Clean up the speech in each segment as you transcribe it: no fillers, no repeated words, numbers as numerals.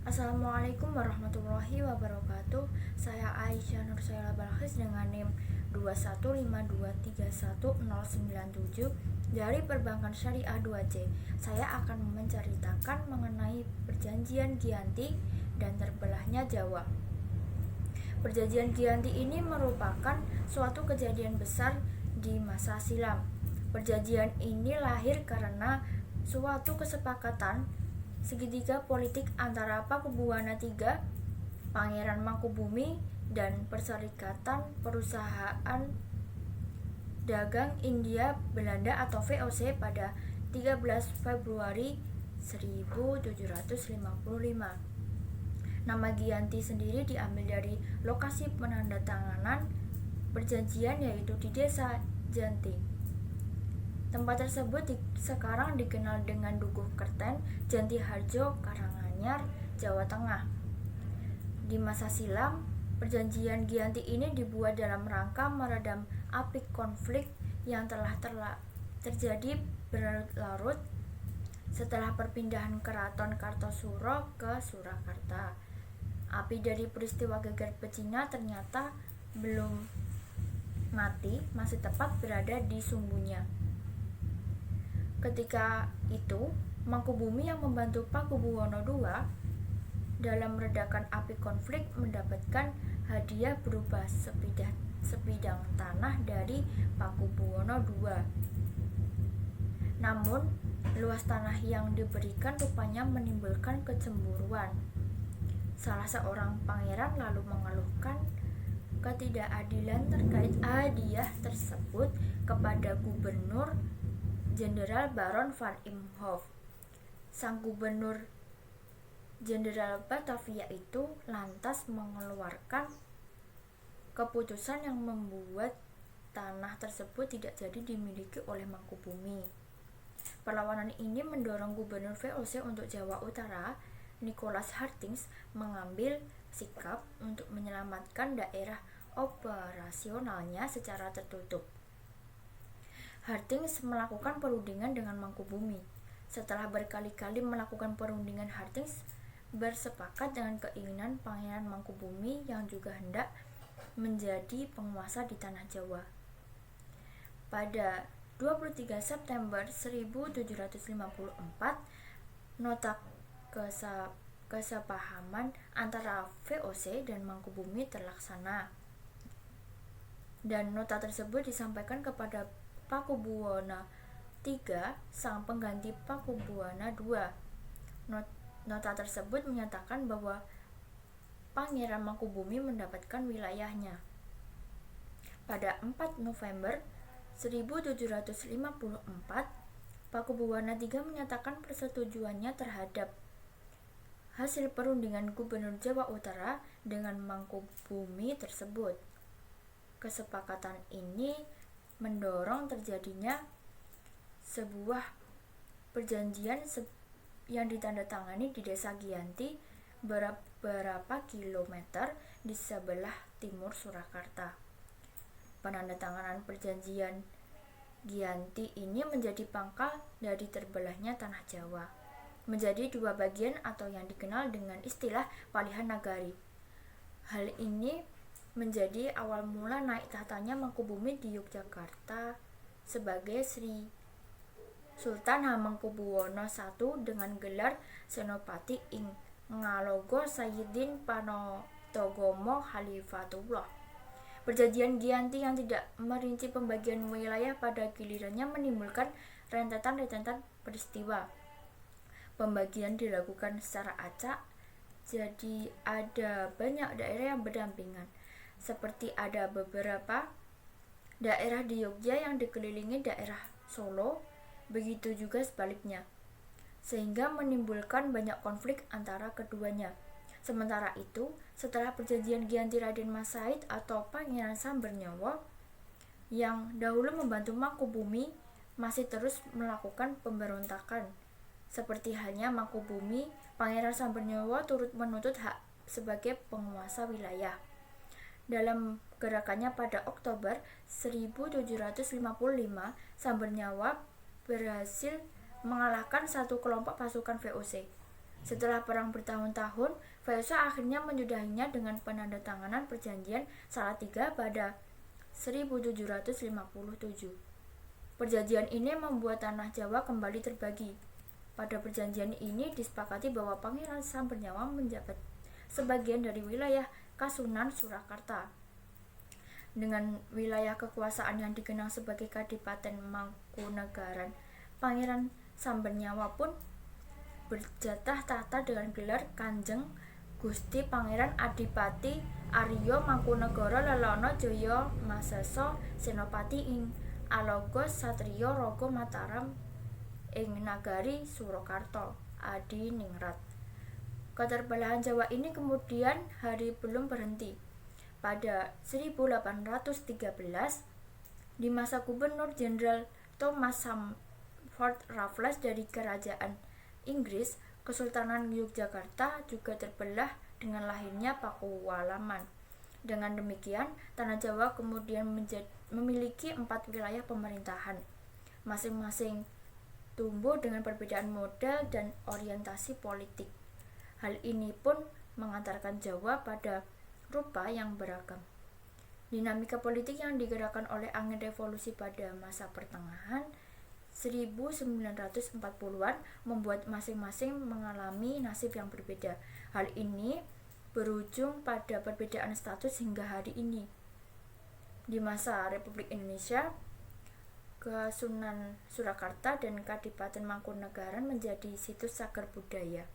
Assalamualaikum warahmatullahi wabarakatuh. Saya Aisyah Nursaila Balkis dengan NIM 215231097 dari Perbankan Syariah 2C. Saya akan menceritakan mengenai Perjanjian Giyanti dan terbelahnya Jawa. Perjanjian Giyanti ini merupakan suatu kejadian besar di masa silam. Perjanjian ini lahir karena suatu kesepakatan segitiga politik antara Pakubuwana III, Pangeran Mangkubumi, dan Perserikatan Perusahaan Dagang India Belanda atau VOC pada 13 Februari 1755. Nama Giyanti sendiri diambil dari lokasi penandatanganan perjanjian, yaitu di Desa Janti. Tempat tersebut sekarang dikenal dengan Dukuh Kerten, Jantiharjo, Karanganyar, Jawa Tengah. Di masa silam, Perjanjian Giyanti ini dibuat dalam rangka meredam api konflik yang telah terjadi berlarut setelah perpindahan Keraton Kartosuro ke Surakarta. Api dari peristiwa geger pecina ternyata belum mati, masih tepat berada di sumbunya. Ketika itu, Mangkubumi yang membantu Pakubuwono II dalam meredakan api konflik mendapatkan hadiah berupa sebidang tanah dari Pakubuwono II. Namun, luas tanah yang diberikan rupanya menimbulkan kecemburuan. Salah seorang pangeran lalu mengeluhkan ketidakadilan terkait hadiah tersebut kepada Gubernur Jenderal Baron van Imhoff. Sang Gubernur Jenderal Batavia itu lantas mengeluarkan keputusan yang membuat tanah tersebut tidak jadi dimiliki oleh Mangkubumi. Perlawanan ini mendorong Gubernur VOC untuk Jawa Utara, Nicholas Hartings, mengambil sikap untuk menyelamatkan daerah operasionalnya secara tertutup. Hartings melakukan perundingan dengan Mangkubumi. Setelah berkali-kali melakukan perundingan, Hartings bersepakat dengan keinginan Pangeran Mangkubumi yang juga hendak menjadi penguasa di tanah Jawa. Pada 23 September 1754, nota kesepahaman antara VOC dan Mangkubumi terlaksana. Dan nota tersebut disampaikan kepada Pakubuwana III, sang pengganti Pakubuwana II. Nota tersebut menyatakan bahwa Pangeran Mangkubumi mendapatkan wilayahnya. Pada 4 November 1754, Pakubuwana III menyatakan persetujuannya terhadap hasil perundingan Gubernur Jawa Utara dengan Mangkubumi tersebut. Kesepakatan ini mendorong terjadinya sebuah perjanjian yang ditandatangani di Desa Giyanti beberapa kilometer di sebelah timur Surakarta. Penandatanganan perjanjian Giyanti ini menjadi pangkal dari terbelahnya tanah Jawa menjadi dua bagian atau yang dikenal dengan istilah Palihan Nagari. Hal ini menjadi awal mula naik tahtanya Mangkubumi di Yogyakarta sebagai Sri Sultan Hamengkubuwono I dengan gelar Senopati ing Ngalogo Sayyidin Panotogomo Khalifatullah. Perjanjian Giyanti yang tidak merinci pembagian wilayah pada gilirannya menimbulkan rentetan peristiwa. Pembagian dilakukan secara acak, jadi ada banyak daerah yang berdampingan. Seperti ada beberapa daerah di Yogyakarta yang dikelilingi daerah Solo, begitu juga sebaliknya, sehingga menimbulkan banyak konflik antara keduanya. Sementara itu, setelah perjanjian Giyanti, Raden Mas Said atau Pangeran Sambernyawa yang dahulu membantu Mangkubumi masih terus melakukan pemberontakan. Seperti halnya Mangkubumi, Pangeran Sambernyawa turut menuntut hak sebagai penguasa wilayah. Dalam gerakannya pada Oktober 1755, Sambernyawa berhasil mengalahkan satu kelompok pasukan VOC. Setelah perang bertahun-tahun, Fayasa akhirnya menyudahinya dengan penandatanganan perjanjian Salatiga pada 1757. Perjanjian ini membuat tanah Jawa kembali terbagi. Pada perjanjian ini disepakati bahwa Pangeran Sambernyawa menjabat sebagian dari wilayah Kasunan Surakarta. Dengan wilayah kekuasaan yang dikenal sebagai Kadipaten Mangkunegaran, Pangeran Sambernyawa pun berjatah tahta dengan gelar Kanjeng Gusti Pangeran Adipati Arya Mangkunegara Lelana Jaya Masesa Senopati ing Alagos Satriya Raga Mataram ing Nagari Surakarta Adiningrat. Keterbelahan Jawa ini kemudian hari belum berhenti. Pada 1813, di masa Gubernur Jenderal Thomas Stamford Raffles dari Kerajaan Inggris, Kesultanan Yogyakarta juga terbelah dengan lahirnya Pakualaman. Dengan demikian, tanah Jawa kemudian memiliki 4 wilayah pemerintahan, masing-masing tumbuh dengan perbedaan model dan orientasi politik. Hal ini pun mengantarkan Jawa pada rupa yang beragam. Dinamika politik yang digerakkan oleh angin revolusi pada masa pertengahan 1940-an membuat masing-masing mengalami nasib yang berbeda. Hal ini berujung pada perbedaan status hingga hari ini. Di masa Republik Indonesia, Kasunan Surakarta dan Kadipaten Mangkunegaran menjadi situs cagar budaya.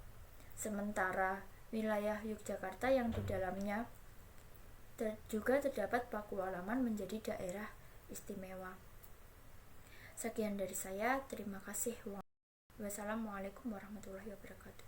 Sementara wilayah Yogyakarta yang di dalamnya juga terdapat Pakualaman menjadi daerah istimewa. Sekian dari saya, terima kasih. Wassalamualaikum warahmatullahi wabarakatuh.